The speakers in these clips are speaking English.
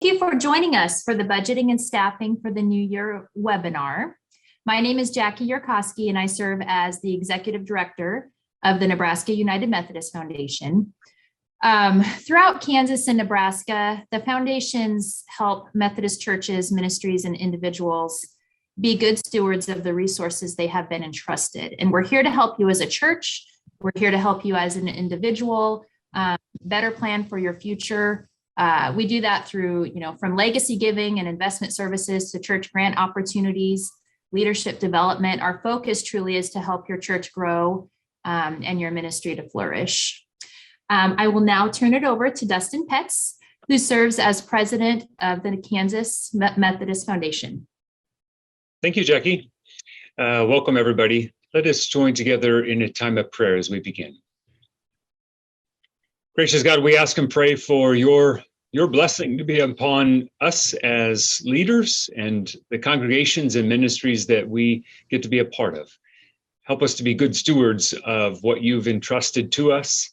Thank you for joining us for the Budgeting and Staffing for the New Year webinar. My name is Jackie Yarkowski, and I serve as the Executive Director of the Nebraska United Methodist Foundation. Throughout Kansas and Nebraska, the foundations help Methodist churches, ministries, and individuals be good stewards of the resources they have been entrusted. And we're here to help you as a church. We're here to help you as an individual, better plan for your future. We do that through, from legacy giving and investment services to church grant opportunities, leadership development. Our focus truly is to help your church grow and your ministry to flourish. I will now turn it over to Dustin Petz, who serves as president of the Kansas Methodist Foundation. Thank you, Jackie. Welcome, everybody. Let us join together in a time of prayer as we begin. Gracious God, we ask and pray for your blessing to be upon us as leaders and the congregations and ministries that we get to be a part of. Help us to be good stewards of what you've entrusted to us.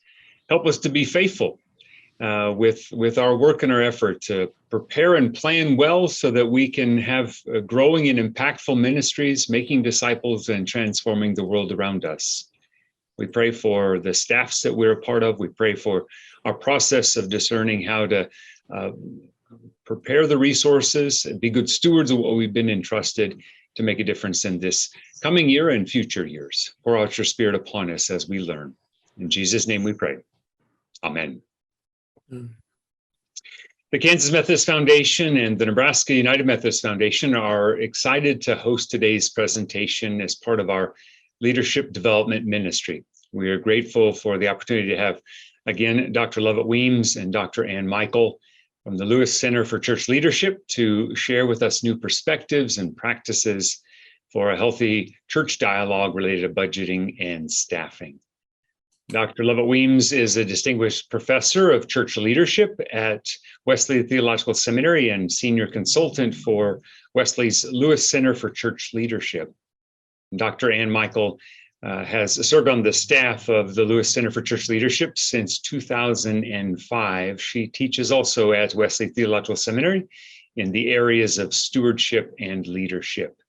Help us to be faithful with our work and our effort to prepare and plan well so that we can have growing and impactful ministries, making disciples and transforming the world around us. We pray for the staffs that we're a part of. We pray for our process of discerning how to prepare the resources and be good stewards of what we've been entrusted to make a difference in this coming year and future years. Pour out your Spirit upon us as we learn. In Jesus' name we pray. Amen. The Kansas Methodist Foundation and the Nebraska United Methodist Foundation are excited to host today's presentation as part of our Leadership Development Ministry. We are grateful for the opportunity to have, again, Dr. Lovett Weems and Dr. Michel from the Lewis Center for Church Leadership to share with us new perspectives and practices for a healthy church dialogue related to budgeting and staffing. Dr. Lovett Weems is a distinguished professor of church leadership at Wesley Theological Seminary and senior consultant for Wesley's Lewis Center for Church Leadership. Dr. Michel has served on the staff of the Lewis Center for Church Leadership since 2005. She teaches also at Wesley Theological Seminary in the areas of stewardship and leadership.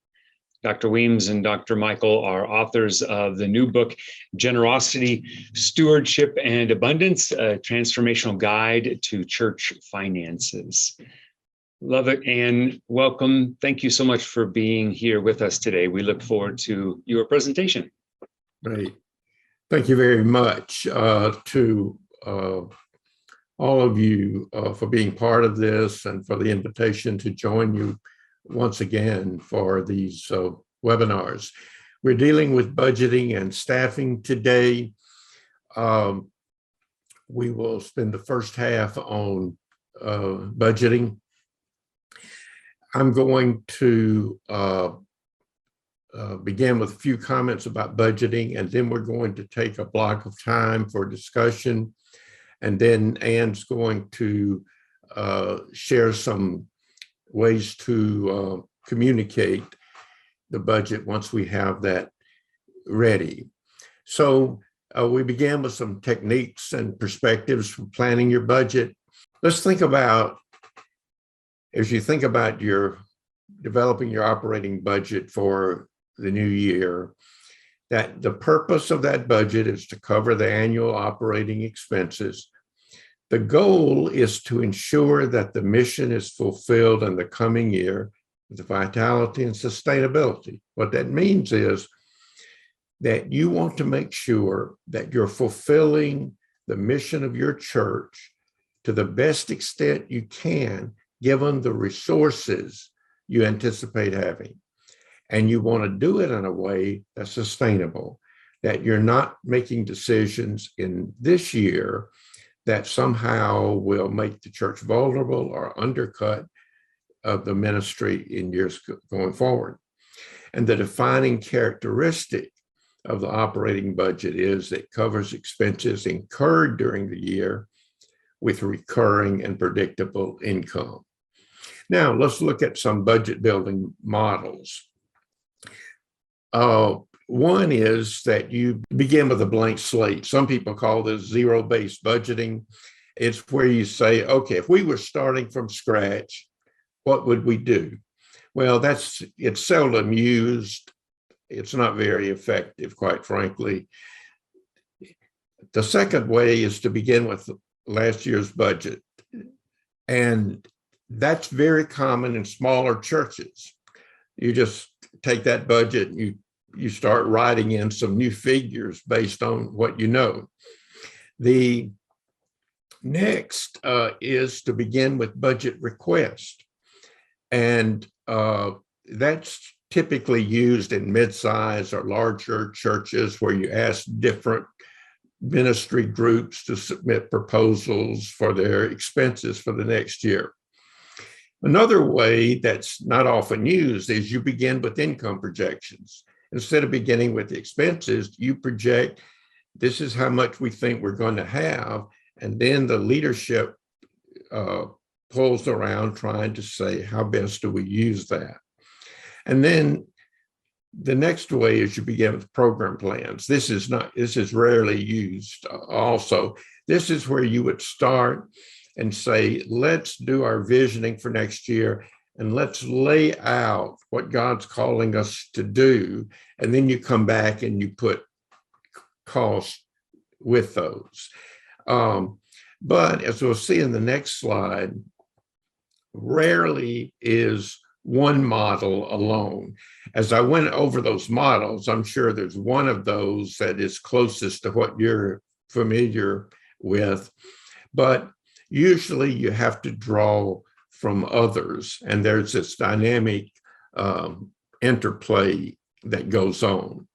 Dr. Weems and Dr. Michel are authors of the new book, Generosity, Stewardship, and Abundance, a transformational guide to church finances. Lovett and welcome. Thank you so much for being here with us today. We look forward to your presentation. Great. Thank you very much to all of you for being part of this and for the invitation to join you once again for these webinars. We're dealing with budgeting and staffing today. We will spend the first half on budgeting. I'm going to begin with a few comments about budgeting, and then we're going to take a block of time for discussion. And then Ann's going to share some ways to communicate the budget once we have that ready. So we began with some techniques and perspectives for planning your budget. Let's think about, as you think about developing your operating budget for the new year, that the purpose of that budget is to cover the annual operating expenses. The goal is to ensure that the mission is fulfilled in the coming year with vitality and sustainability. What that means is that you want to make sure that you're fulfilling the mission of your church to the best extent you can, given the resources you anticipate having. And you want to do it in a way that's sustainable, that you're not making decisions in this year that somehow will make the church vulnerable or undercut of the ministry in years going forward. And the defining characteristic of the operating budget is it covers expenses incurred during the year with recurring and predictable income. Now, let's look at some budget building models. One is that you begin with a blank slate. Some people call this zero-based budgeting. It's where you say, okay, if we were starting from scratch, what would we do? Well, it's seldom used. It's not very effective, quite frankly. The second way is to begin with last year's budget. And that's very common in smaller churches. You just take that budget and you start writing in some new figures based on what you know. The next is to begin with budget request. And that's typically used in mid-size or larger churches where you ask different ministry groups to submit proposals for their expenses for the next year. Another way that's not often used is you begin with income projections. Instead of beginning with the expenses, you project, this is how much we think we're going to have, and then the leadership pulls around trying to say, how best do we use that? And then the next way is you begin with program plans. This is rarely used also. This is where you would start and say, let's do our visioning for next year and let's lay out what God's calling us to do. And then you come back and you put costs with those. But as we'll see in the next slide, rarely is one model alone. As I went over those models, I'm sure there's one of those that is closest to what you're familiar with, but usually you have to draw from others, and there's this dynamic interplay that goes on.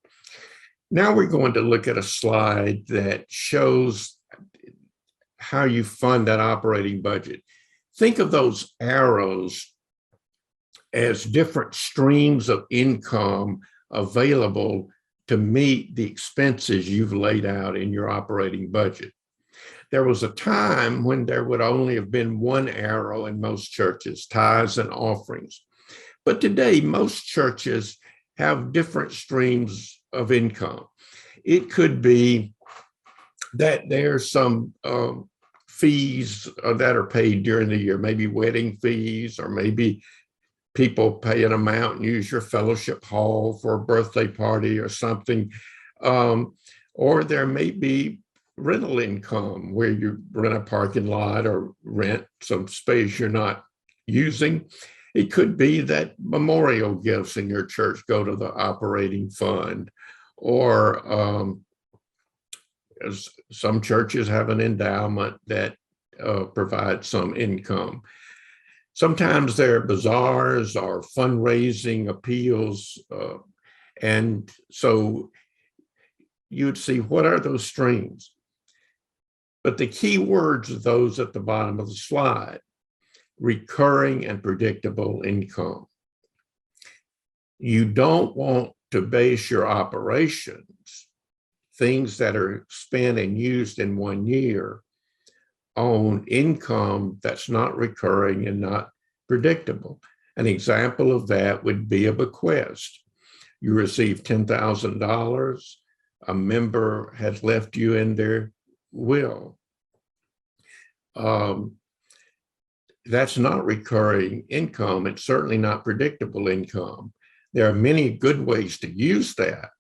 Now we're going to look at a slide that shows how you fund that operating budget. Think of those arrows as different streams of income available to meet the expenses you've laid out in your operating budget. There was a time when there would only have been one arrow in most churches, tithes and offerings. But today, most churches have different streams of income. It could be that there's some fees that are paid during the year, maybe wedding fees, or maybe people pay an amount and use your fellowship hall for a birthday party or something. Or there may be rental income where you rent a parking lot or rent some space you're not using. It could be that memorial gifts in your church go to the operating fund, or as some churches have an endowment that provides some income. Sometimes there are bazaars or fundraising appeals. And so you'd see, what are those streams? But the key words are those at the bottom of the slide: recurring and predictable income. You don't want to base your operations, things that are spent and used in 1 year, on income that's not recurring and not predictable. An example of that would be a bequest. You receive $10,000, a member has left you in their will. That's not recurring income. It's certainly not predictable income. There are many good ways to use that.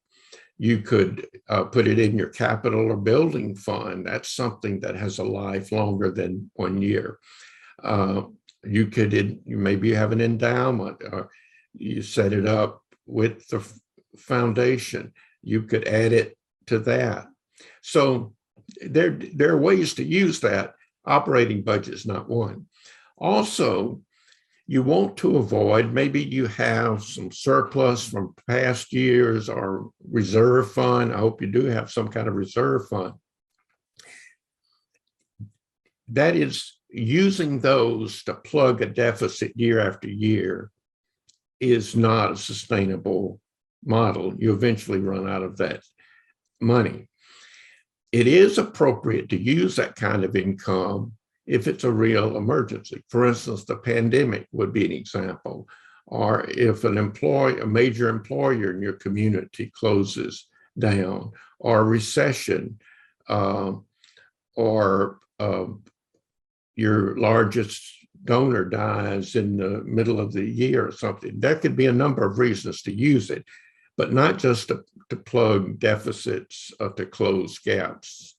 You could put it in your capital or building fund. That's something that has a life longer than 1 year. You maybe have an endowment, or you set it up with the foundation. You could add it to that. So there are ways to use that. Operating budget is not one. Also, you want to avoid, maybe you have some surplus from past years or reserve fund. I hope you do have some kind of reserve fund. That is, using those to plug a deficit year after year is not a sustainable model. You eventually run out of that money. It is appropriate to use that kind of income if it's a real emergency. For instance, the pandemic would be an example, or if a major employer in your community closes down, or a recession, or your largest donor dies in the middle of the year or something. There could be a number of reasons to use it, but not just to plug deficits or to close gaps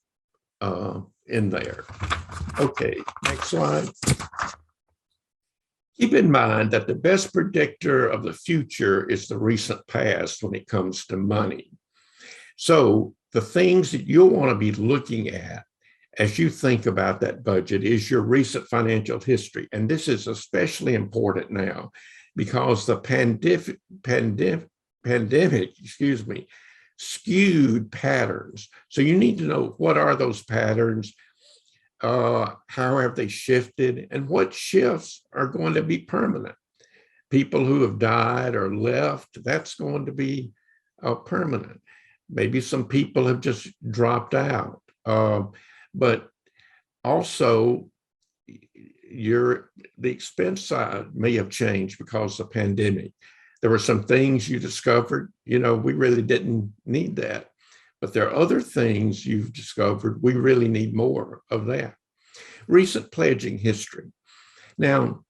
in there. Okay, next slide. Keep in mind that the best predictor of the future is the recent past when it comes to money. So the things that you'll want to be looking at as you think about that budget is your recent financial history. And this is especially important now because the pandemic, skewed patterns. So you need to know, what are those patterns? How have they shifted, and what shifts are going to be permanent? People who have died or left, that's going to be permanent. Maybe some people have just dropped out. But also the expense side may have changed because of the pandemic. There were some things you discovered, we really didn't need that. But there are other things you've discovered, we really need more of that. Recent pledging history. Now,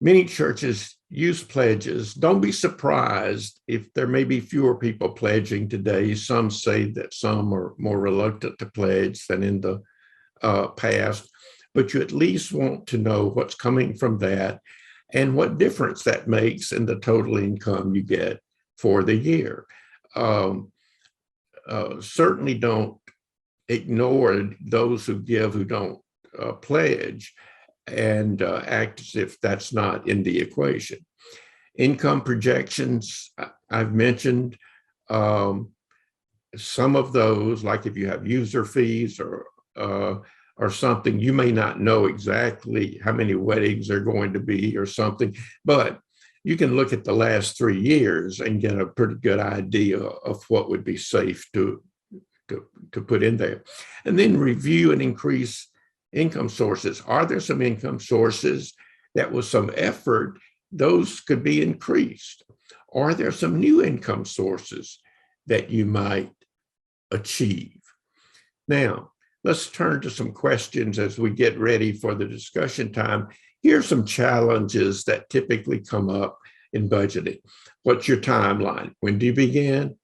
many churches use pledges. Don't be surprised if there may be fewer people pledging today. Some say that some are more reluctant to pledge than in the past, but you at least want to know what's coming from that and what difference that makes in the total income you get for the year. Certainly don't ignore those who give who don't pledge and act as if that's not in the equation. Income projections, I've mentioned some of those, like if you have user fees or something, you may not know exactly how many weddings are going to be or something, but you can look at the last 3 years and get a pretty good idea of what would be safe to put in there. And then review and increase income sources. Are there some income sources that with some effort, those could be increased? Are there some new income sources that you might achieve? Now, let's turn to some questions as we get ready for the discussion time. Here are some challenges that typically come up in budgeting. What's your timeline? When do you begin?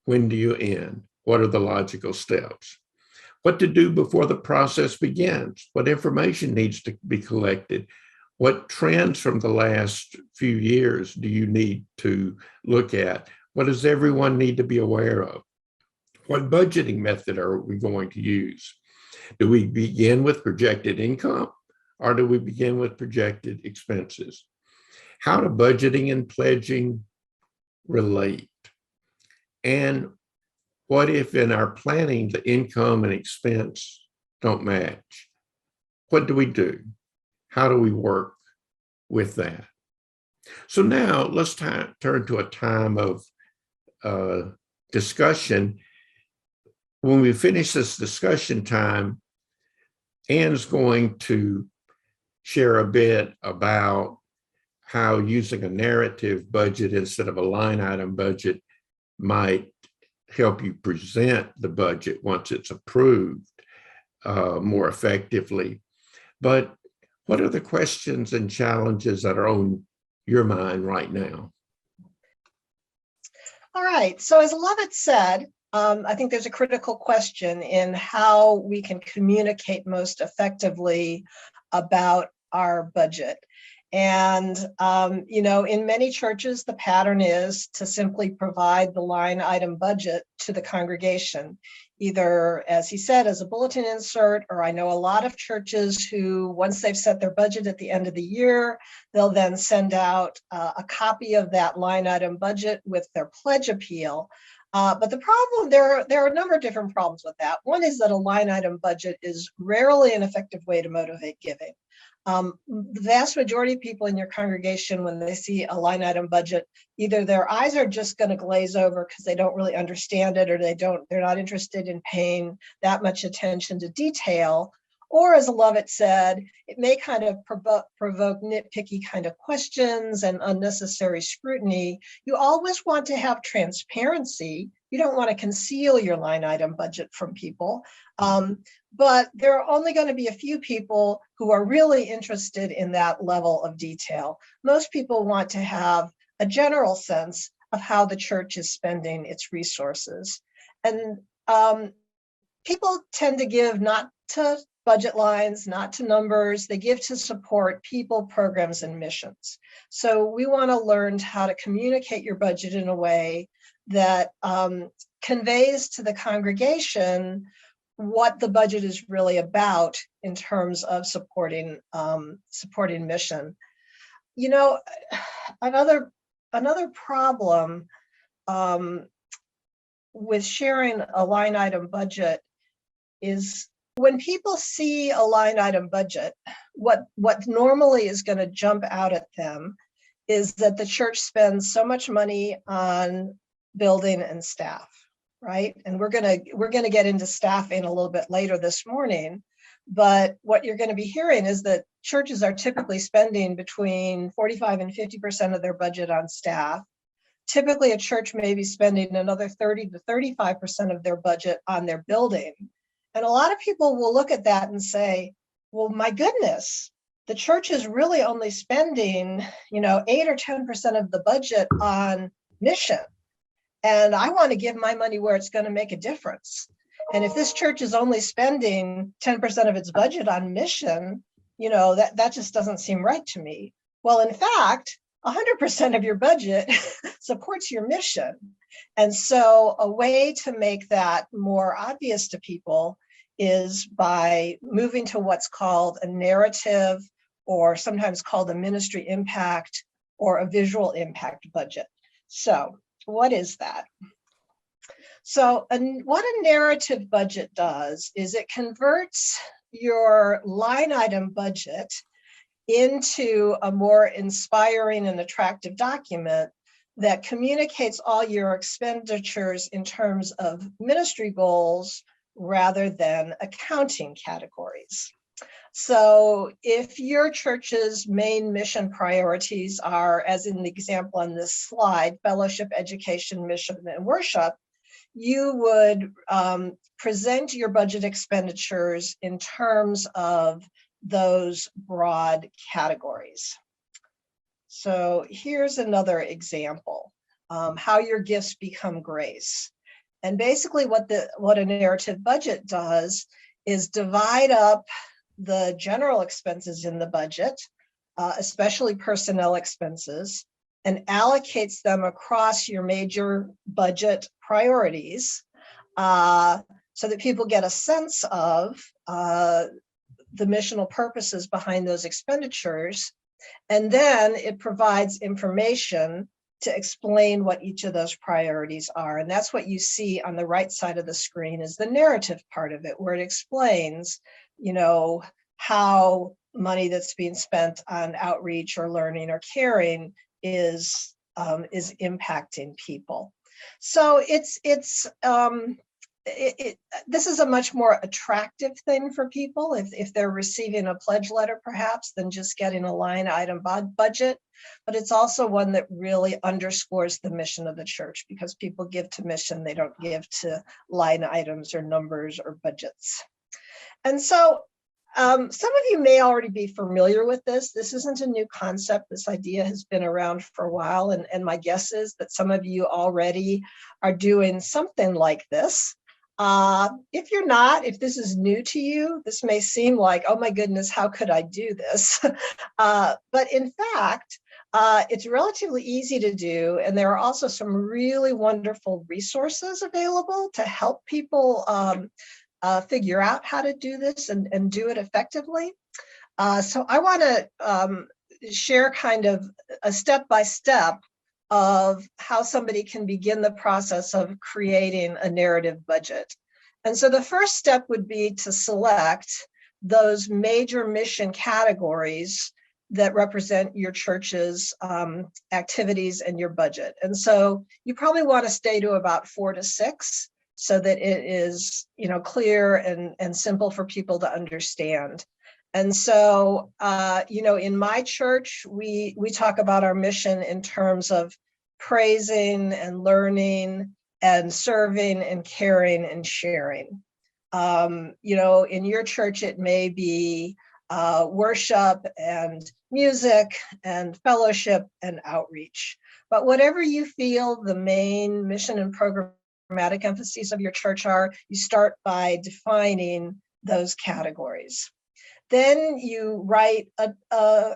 When do you end? What are the logical steps? What to do before the process begins? What information needs to be collected? What trends from the last few years do you need to look at? What does everyone need to be aware of? What budgeting method are we going to use? Do we begin with projected income or do we begin with projected expenses? How do budgeting and pledging relate? And what if in our planning, the income and expense don't match? What do we do? How do we work with that? So now let's turn to a time of discussion. When we finish this discussion time, Ann's going to share a bit about how using a narrative budget instead of a line item budget might help you present the budget once it's approved more effectively. But what are the questions and challenges that are on your mind right now? All right, so as Lovett said, I think there's a critical question in how we can communicate most effectively about our budget. And, in many churches, the pattern is to simply provide the line item budget to the congregation, either, as he said, as a bulletin insert, or I know a lot of churches who, once they've set their budget at the end of the year, they'll then send out a copy of that line item budget with their pledge appeal. But the problem, there are a number of different problems with that. One is that a line item budget is rarely an effective way to motivate giving. The vast majority of people in your congregation, when they see a line item budget, either their eyes are just going to glaze over because they don't really understand it, or they're not interested in paying that much attention to detail, or as Lovett said, it may kind of provoke nitpicky kind of questions and unnecessary scrutiny. You always want to have transparency You don't want to conceal your line item budget from people. But there are only going to be a few people who are really interested in that level of detail. Most people want to have a general sense of how the church is spending its resources. And people tend to give not to budget lines, not to numbers. They give to support people, programs, and missions. So we want to learn how to communicate your budget in a way that conveys to the congregation what the budget is really about in terms of supporting mission. You know, another problem with sharing a line item budget is when people see a line item budget, what normally is going to jump out at them is that the church spends so much money on building and staff, right? And we're gonna get into staffing a little bit later this morning, but what you're going to be hearing is that churches are typically spending between 45 and 50% of their budget on staff. Typically, a church may be spending another 30 to 35% of their budget on their building. And a lot of people will look at that and say, well, my goodness, the church is really only spending, 8 or 10% of the budget on mission. And I want to give my money where it's going to make a difference. And if this church is only spending 10% of its budget on mission, that just doesn't seem right to me. Well, in fact, 100% of your budget supports your mission. And so a way to make that more obvious to people is by moving to what's called a narrative, or sometimes called a ministry impact or a visual impact budget. So what is that? So what a narrative budget does is it converts your line item budget into a more inspiring and attractive document that communicates all your expenditures in terms of ministry goals rather than accounting categories. So if your church's main mission priorities are, as in the example on this slide, fellowship, education, mission, and worship, you would present your budget expenditures in terms of those broad categories. So here's another example, how your gifts become grace. And basically what a narrative budget does is divide up the general expenses in the budget, especially personnel expenses, and allocates them across your major budget priorities so that people get a sense of the missional purposes behind those expenditures. And then it provides information to explain what each of those priorities are. And that's what you see on the right side of the screen is the narrative part of it, where it explains, how money that's being spent on outreach or learning or caring is impacting people. So this is a much more attractive thing for people if they're receiving a pledge letter, perhaps, than just getting a line item budget. But it's also one that really underscores the mission of the church, because people give to mission, they don't give to line items or numbers or budgets. And so some of you may already be familiar with this. This isn't a new concept. This idea has been around for a while. And my guess is that some of you already are doing something like this. If you're not, if this is new to you, this may seem like, oh my goodness, how could I do this? But in fact, it's relatively easy to do. And there are also some really wonderful resources available to help people figure out how to do this and do it effectively. So I want to share kind of a step-by-step of how somebody can begin the process of creating a narrative budget. And so the first step would be to select those major mission categories that represent your church's activities and your budget. And so you probably want to stay to about 4 to 6 so that it is, clear and simple for people to understand. And so, in my church, we talk about our mission in terms of praising and learning and serving and caring and sharing. In your church, it may be worship and music and fellowship and outreach. But whatever you feel the main mission and programmatic emphases of your church are, you start by defining those categories. Then you write a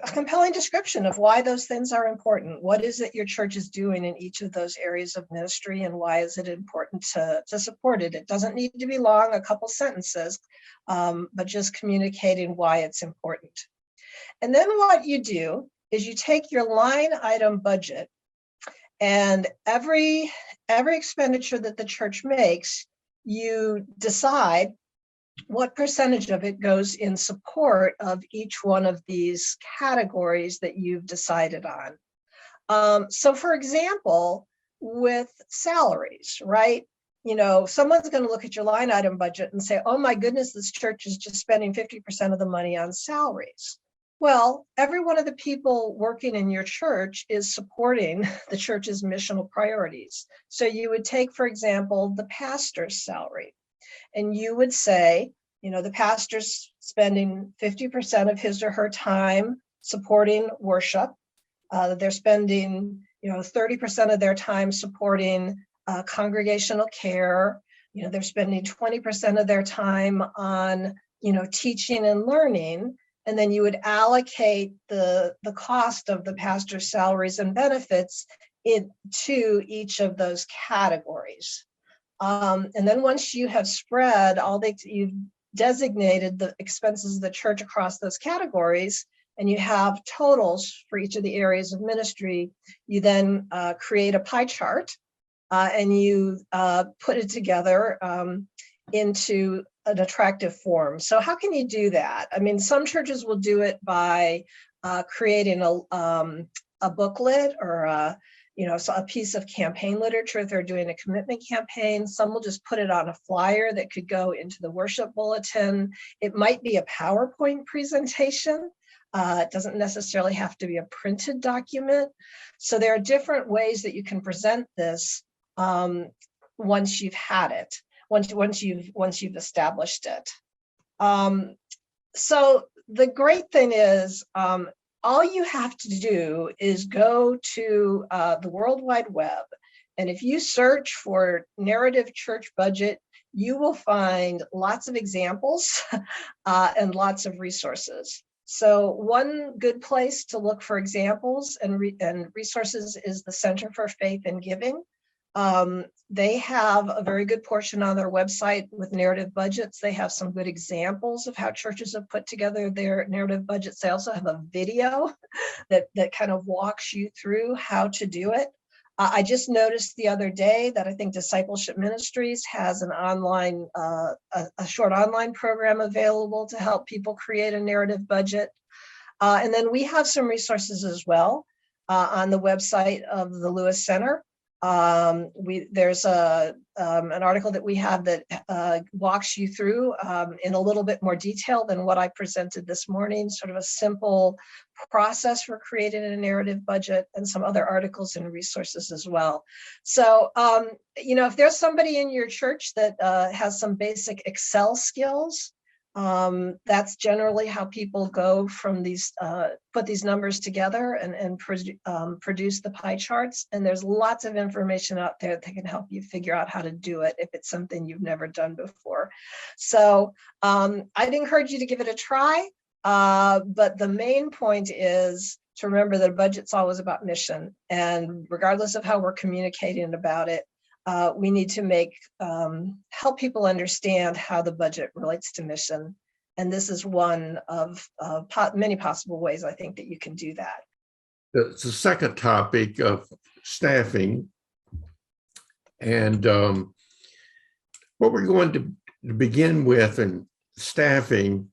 compelling description of why those things are important. What is it your church is doing in each of those areas of ministry, and why is it important to support it? It doesn't need to be long, a couple sentences, but just communicating why it's important. And then what you do is you take your line item budget, and every expenditure that the church makes, you decide what percentage of it goes in support of each one of these categories that you've decided on. So for example, with salaries, right? Someone's going to look at your line item budget and say, oh my goodness, this church is just spending 50% of the money on salaries. Well, every one of the people working in your church is supporting the church's missional priorities. So you would take, for example, the pastor's salary. And you would say, the pastor's spending 50% of his or her time supporting worship. They're spending, 30% of their time supporting congregational care. They're spending 20% of their time on, teaching and learning. And then you would allocate the cost of the pastor's salaries and benefits into each of those categories. And then once you have spread you've designated the expenses of the church across those categories, and you have totals for each of the areas of ministry, you then create a pie chart and you put it together into an attractive form. So how can you do that? I mean, some churches will do it by creating a booklet or so a piece of campaign literature if they're doing a commitment campaign. Some will just put it on a flyer that could go into the worship bulletin. It might be a PowerPoint presentation. It doesn't necessarily have to be a printed document. So there are different ways that you can present this once you've had it, once you've established it. So the great thing is, all you have to do is go to the World Wide Web. And if you search for narrative church budget, you will find lots of examples and lots of resources. So one good place to look for examples and resources is the Center for Faith and Giving. They have a very good portion on their website with narrative budgets. They have some good examples of how churches have put together their narrative budgets. They also have a video that kind of walks you through how to do it. I just noticed the other day that I think Discipleship Ministries has an online, a short online program available to help people create a narrative budget. And then we have some resources as well on the website of the Lewis Center. There's an article that we have that walks you through in a little bit more detail than what I presented this morning, sort of a simple process for creating a narrative budget, and some other articles and resources as well. So, if there's somebody in your church that has some basic Excel skills, that's generally how people go from these, put these numbers together and produce the pie charts. And there's lots of information out there that can help you figure out how to do it if it's something you've never done before. So I'd encourage you to give it a try. But the main point is to remember that a budget's always about mission. And regardless of how we're communicating about it, we need to help people understand how the budget relates to mission. And this is one of many possible ways I think that you can do that. The second topic of staffing. And what we're going to begin with in staffing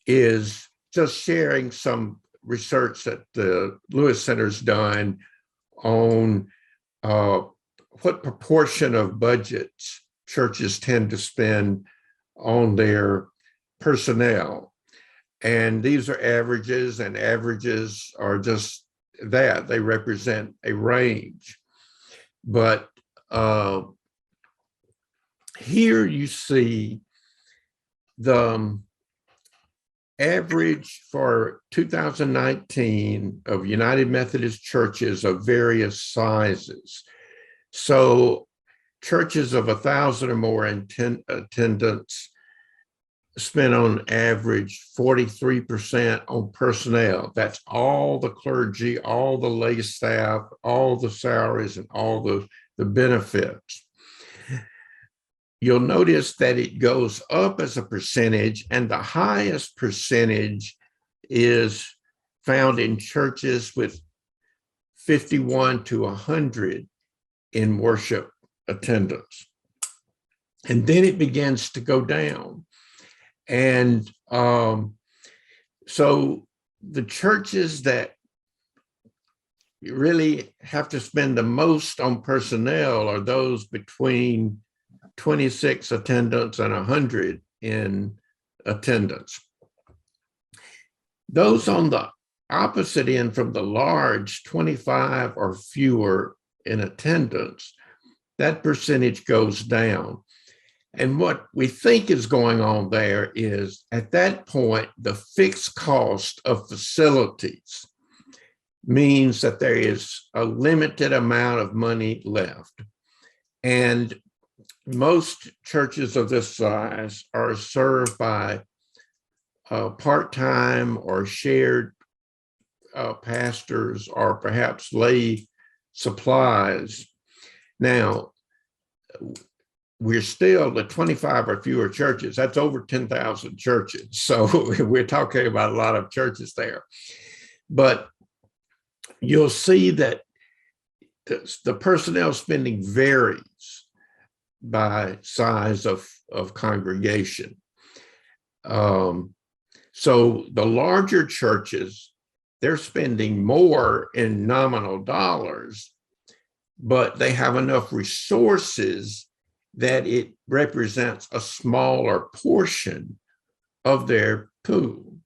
is just sharing some research that the Lewis Center's done on what proportion of budgets churches tend to spend on their personnel. And these are averages, and averages are just that. They represent a range. But here you see the average for 2019 of United Methodist churches of various sizes. So churches of 1,000 or more attendance spent on average 43% on personnel. That's all the clergy, all the lay staff, all the salaries, and all the benefits. You'll notice that it goes up as a percentage, and the highest percentage is found in churches with 51 to 100 in worship attendance. And then it begins to go down. And so the churches that really have to spend the most on personnel are those between 26 attendance and 100 in attendance. Those on the opposite end from the large, 25 or fewer in attendance, that percentage goes down. And what we think is going on there is at that point, the fixed cost of facilities means that there is a limited amount of money left. And most churches of this size are served by part-time or shared pastors or perhaps lay supplies. Now, we're still the 25 or fewer churches. That's over 10,000 churches. So we're talking about a lot of churches there. But you'll see that the personnel spending varies by size of congregation. So the larger churches, they're spending more in nominal dollars, but they have enough resources that it represents a smaller portion of their pool.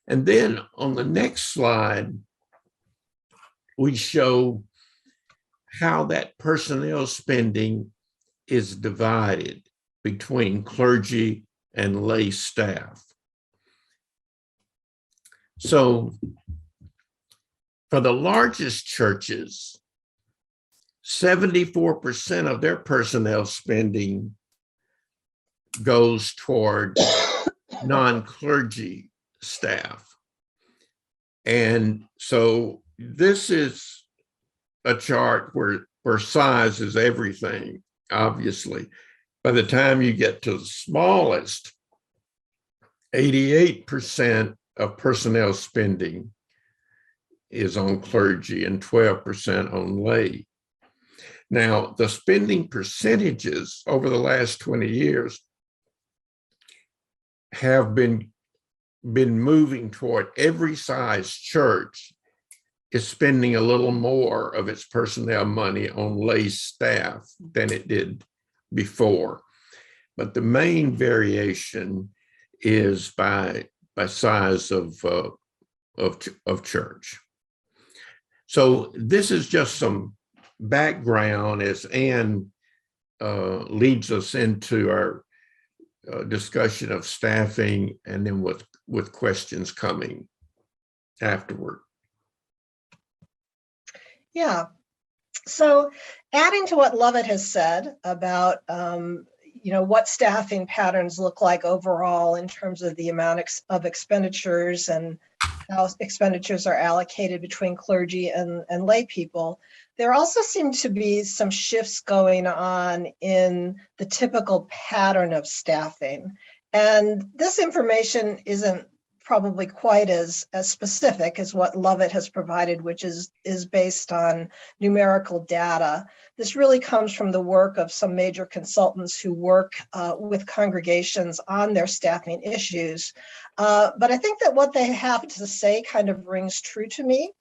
And then on the next slide, we show how that personnel spending is divided between clergy and lay staff. So for the largest churches, 74% of their personnel spending goes toward non-clergy staff. And so this is a chart where size is everything, obviously. By the time you get to the smallest, 88% of personnel spending is on clergy and 12% on lay. Now, the spending percentages over the last 20 years have been moving toward every size church is spending a little more of its personnel money on lay staff than it did before. But the main variation is by size of church. So this is just some background as Ann leads us into our discussion of staffing, and then with questions coming afterward. Yeah. So adding to what Lovett has said about what staffing patterns look like overall in terms of the amount of expenditures and how expenditures are allocated between clergy and lay people, there also seem to be some shifts going on in the typical pattern of staffing. And this information isn't probably quite as specific as what Lovett has provided, which is based on numerical data. This really comes from the work of some major consultants who work with congregations on their staffing issues. But I think that what they have to say kind of rings true to me.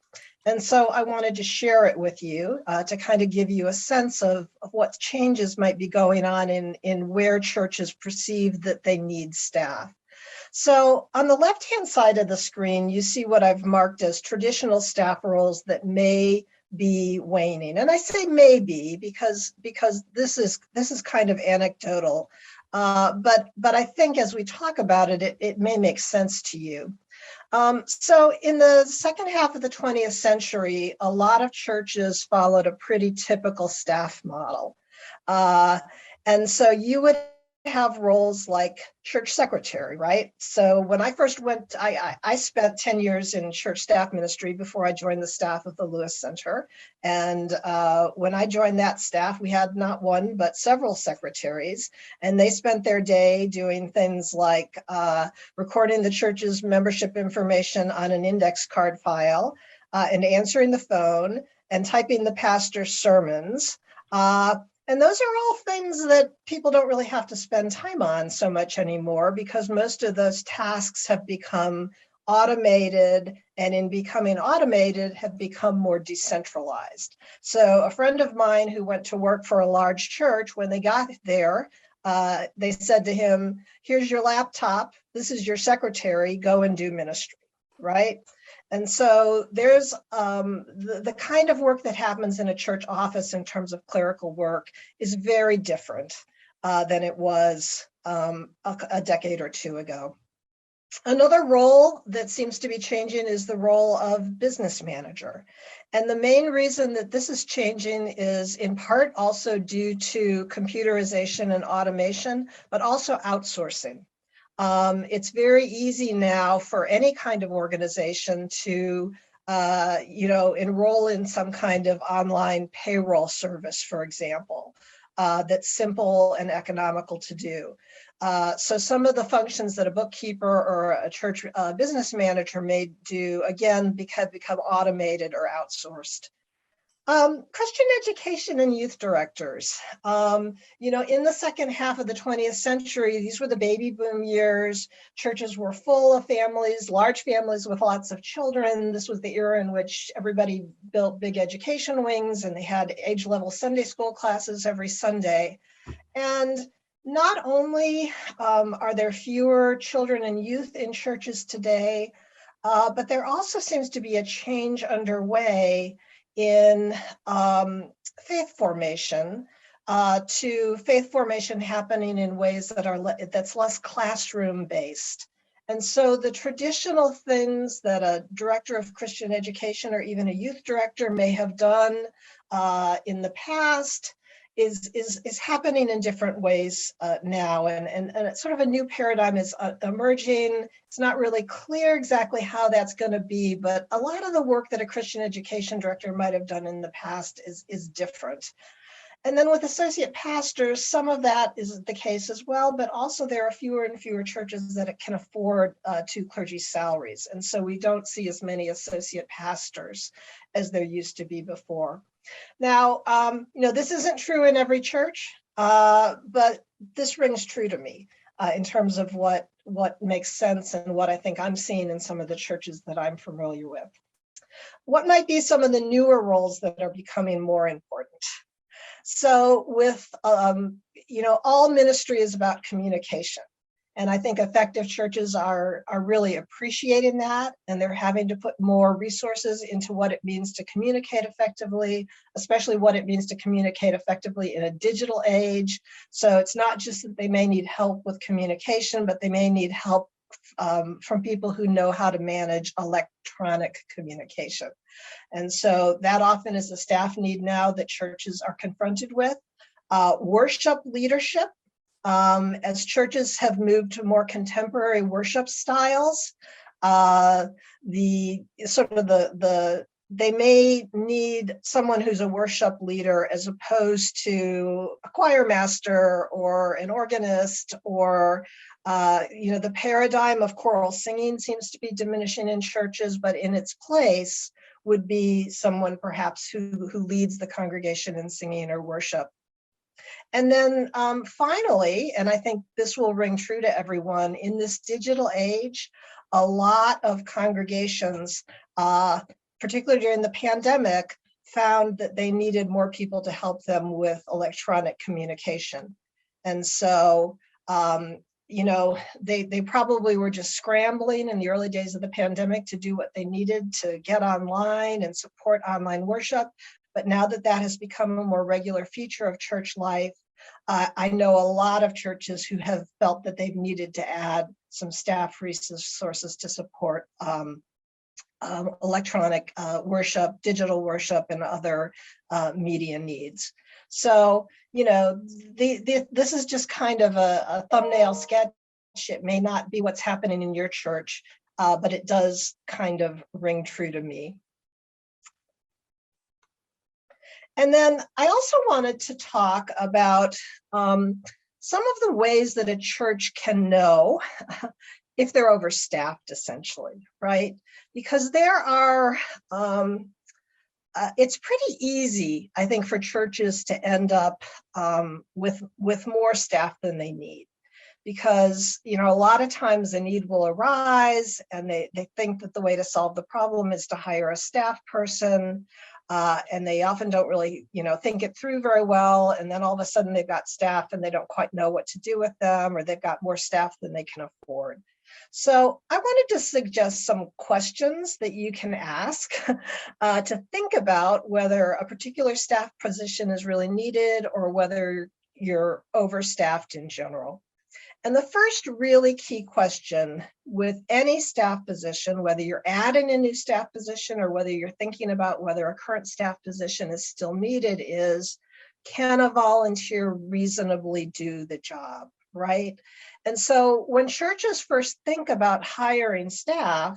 And so I wanted to share it with you to kind of give you a sense of what changes might be going on in where churches perceive that they need staff. So on the left-hand side of the screen, you see what I've marked as traditional staff roles that may be waning. And I say maybe because this is kind of anecdotal, but I think as we talk about it, it may make sense to you. So in the second half of the 20th century, a lot of churches followed a pretty typical staff model. And so you would have roles like church secretary, right? So when I first went, I spent 10 years in church staff ministry before I joined the staff of the Lewis Center. And when I joined that staff, we had not one, but several secretaries, and they spent their day doing things like recording the church's membership information on an index card file, and answering the phone and typing the pastor's sermons. And those are all things that people don't really have to spend time on so much anymore, because most of those tasks have become automated, and in becoming automated have become more decentralized. So a friend of mine who went to work for a large church, when they got there, they said to him, here's your laptop, this is your secretary, go and do ministry, right? And so there's the kind of work that happens in a church office in terms of clerical work is very different than it was a decade or two ago. Another role that seems to be changing is the role of business manager. And the main reason that this is changing is in part also due to computerization and automation, but also outsourcing. It's very easy now for any kind of organization to enroll in some kind of online payroll service, for example, that's simple and economical to do. So some of the functions that a bookkeeper or a church business manager may do, again, become automated or outsourced. Christian education and youth directors. In the second half of the 20th century, these were the baby boom years. Churches were full of families, large families with lots of children. This was the era in which everybody built big education wings, and they had age-level Sunday school classes every Sunday. And not only are there fewer children and youth in churches today, but there also seems to be a change underway in faith formation, to faith formation happening in ways that's less classroom based. And so the traditional things that a director of Christian education or even a youth director may have done in the past is happening in different ways now, and sort of a new paradigm is emerging. It's not really clear exactly how that's going to be, but a lot of the work that a Christian education director might have done in the past is different. And then with associate pastors, some of that is the case as well, but also there are fewer and fewer churches that can afford two clergy salaries. And so we don't see as many associate pastors as there used to be before. Now, this isn't true in every church, but this rings true to me in terms of what makes sense and what I think I'm seeing in some of the churches that I'm familiar with. What might be some of the newer roles that are becoming more important? So with, all ministry is about communication. And I think effective churches are really appreciating that, and they're having to put more resources into what it means to communicate effectively, especially what it means to communicate effectively in a digital age. So it's not just that they may need help with communication, but they may need help from people who know how to manage electronic communication. And so that often is a staff need now that churches are confronted with. Worship leadership. As churches have moved to more contemporary worship styles, they may need someone who's a worship leader as opposed to a choir master or an organist, or the paradigm of choral singing seems to be diminishing in churches, but in its place would be someone perhaps who leads the congregation in singing or worship. And then finally, and I think this will ring true to everyone, in this digital age, a lot of congregations, particularly during the pandemic, found that they needed more people to help them with electronic communication. And so they probably were just scrambling in the early days of the pandemic to do what they needed to get online and support online worship. But now that that has become a more regular feature of church life, I know a lot of churches who have felt that they've needed to add some staff resources to support electronic worship, digital worship, and other media needs. So, this is just kind of a thumbnail sketch. It may not be what's happening in your church, but it does kind of ring true to me. And then I also wanted to talk about some of the ways that a church can know if they're overstaffed, essentially, right? Because there are, it's pretty easy, I think, for churches to end up with more staff than they need. Because, a lot of times a need will arise and they think that the way to solve the problem is to hire a staff person. And they often don't really, think it through very well. And then all of a sudden they've got staff and they don't quite know what to do with them, or they've got more staff than they can afford. So I wanted to suggest some questions that you can ask to think about whether a particular staff position is really needed or whether you're overstaffed in general. And the first really key question with any staff position, whether you're adding a new staff position or whether you're thinking about whether a current staff position is still needed, is, can a volunteer reasonably do the job, right? And so when churches first think about hiring staff,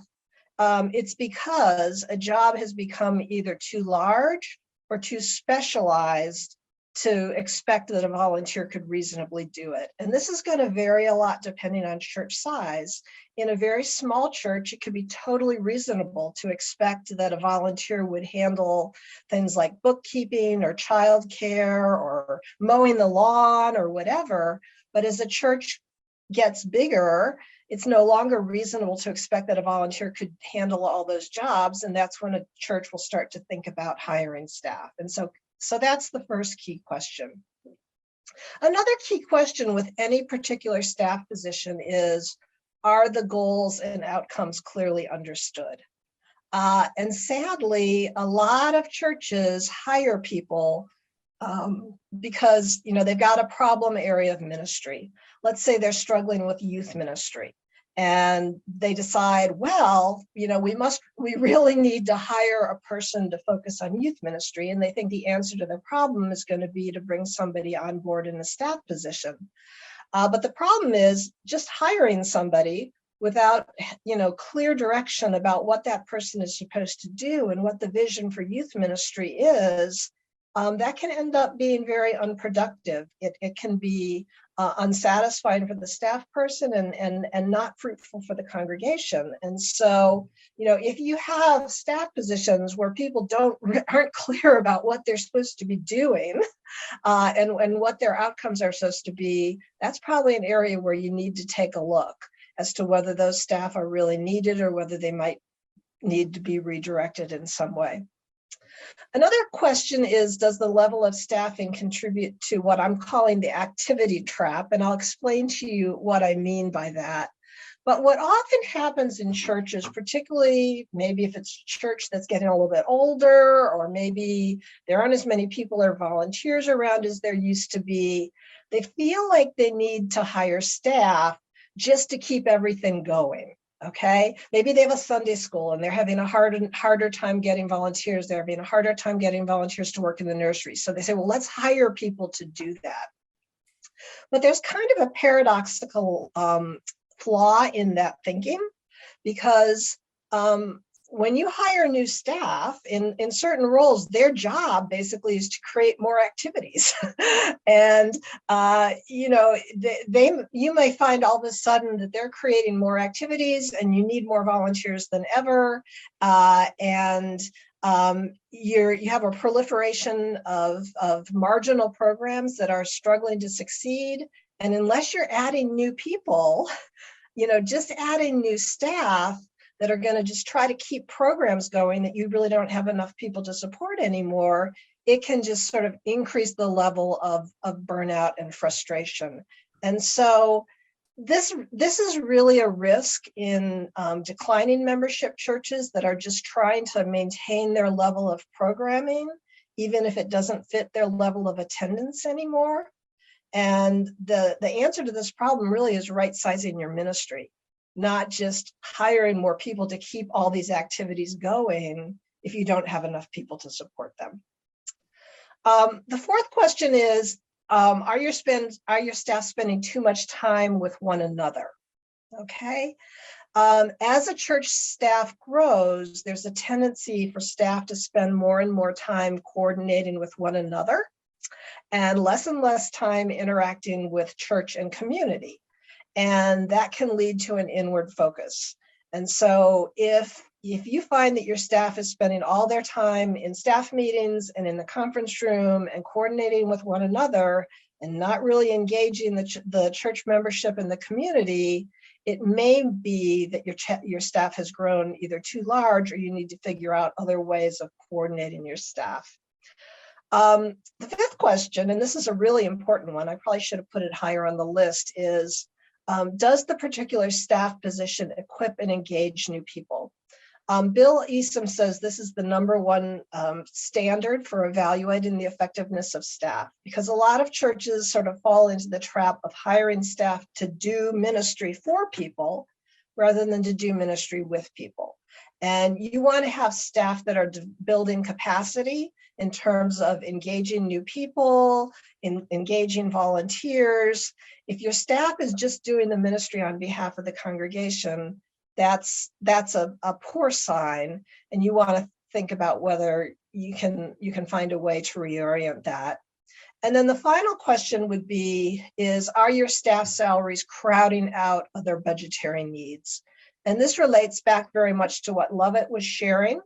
it's because a job has become either too large or too specialized to expect that a volunteer could reasonably do it. And this is going to vary a lot depending on church size. In a very small church, it could be totally reasonable to expect that a volunteer would handle things like bookkeeping or childcare or mowing the lawn or whatever. But as a church gets bigger, it's no longer reasonable to expect that a volunteer could handle all those jobs. And that's when a church will start to think about hiring staff. And so that's the first key question. Another key question with any particular staff position is, are the goals and outcomes clearly understood? And sadly, a lot of churches hire people because they've got a problem area of ministry. Let's say they're struggling with youth ministry. And they decide, well, we really need to hire a person to focus on youth ministry. And they think the answer to their problem is going to be to bring somebody on board in a staff position. But the problem is just hiring somebody without, clear direction about what that person is supposed to do and what the vision for youth ministry is. That can end up being very unproductive. It can be unsatisfying for the staff person and not fruitful for the congregation. And so, if you have staff positions where people aren't clear about what they're supposed to be doing and what their outcomes are supposed to be, that's probably an area where you need to take a look as to whether those staff are really needed or whether they might need to be redirected in some way. Another question is, does the level of staffing contribute to what I'm calling the activity trap? And I'll explain to you what I mean by that. But what often happens in churches, particularly maybe if it's a church that's getting a little bit older, or maybe there aren't as many people or volunteers around as there used to be, they feel like they need to hire staff just to keep everything going. Okay, maybe they have a Sunday school and they're having a harder time getting volunteers. They're having a harder time getting volunteers to work in the nursery. So they say, well, let's hire people to do that. But there's kind of a paradoxical flaw in that thinking, because when you hire new staff in certain roles, their job basically is to create more activities. And, you may find all of a sudden that they're creating more activities and you need more volunteers than ever. And you have a proliferation of marginal programs that are struggling to succeed. And unless you're adding new people, just adding new staff that are going to just try to keep programs going that you really don't have enough people to support anymore, it can just sort of increase the level of burnout and frustration. And so This is really a risk in declining membership churches that are just trying to maintain their level of programming, even if it doesn't fit their level of attendance anymore. And the answer to this problem really is right-sizing your ministry, not just hiring more people to keep all these activities going if you don't have enough people to support them. The fourth question is, are your staff spending too much time with one another? Okay. As a church staff grows, there's a tendency for staff to spend more and more time coordinating with one another and less time interacting with church and community. And that can lead to an inward focus. And so if you find that your staff is spending all their time in staff meetings and in the conference room and coordinating with one another and not really engaging the church membership and the community, it may be that your staff has grown either too large or you need to figure out other ways of coordinating your staff. The fifth question, and this is a really important one, I probably should have put it higher on the list, is does the particular staff position equip and engage new people? Bill Eastham says this is the #1 standard for evaluating the effectiveness of staff, because a lot of churches sort of fall into the trap of hiring staff to do ministry for people rather than to do ministry with people. And you want to have staff that are building capacity in terms of engaging new people, engaging volunteers. If your staff is just doing the ministry on behalf of the congregation, that's a poor sign, and you want to think about whether you can find a way to reorient that. And then the final question would be, are your staff salaries crowding out other budgetary needs? And this relates back very much to what Lovett was sharing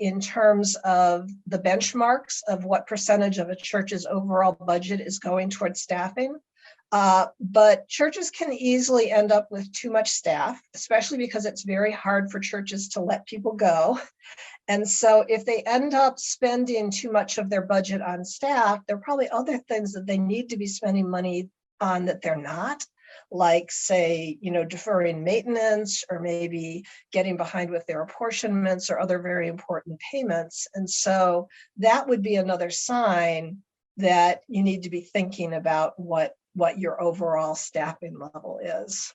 in terms of the benchmarks of what percentage of a church's overall budget is going towards staffing. But churches can easily end up with too much staff, especially because it's very hard for churches to let people go. And so if they end up spending too much of their budget on staff, there are probably other things that they need to be spending money on that they're not, like, say, deferring maintenance, or maybe getting behind with their apportionments or other very important payments. And so that would be another sign that you need to be thinking about what your overall staffing level is.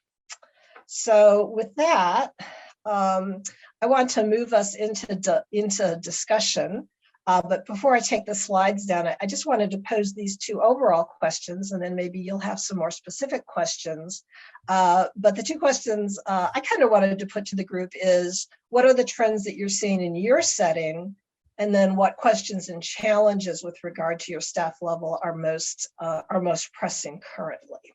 So with that, I want to move us into discussion. But before I take the slides down, I just wanted to pose these two overall questions, and then maybe you'll have some more specific questions. But the two questions I kind of wanted to put to the group is, what are the trends that you're seeing in your setting? And then what questions and challenges with regard to your staff level are most pressing currently?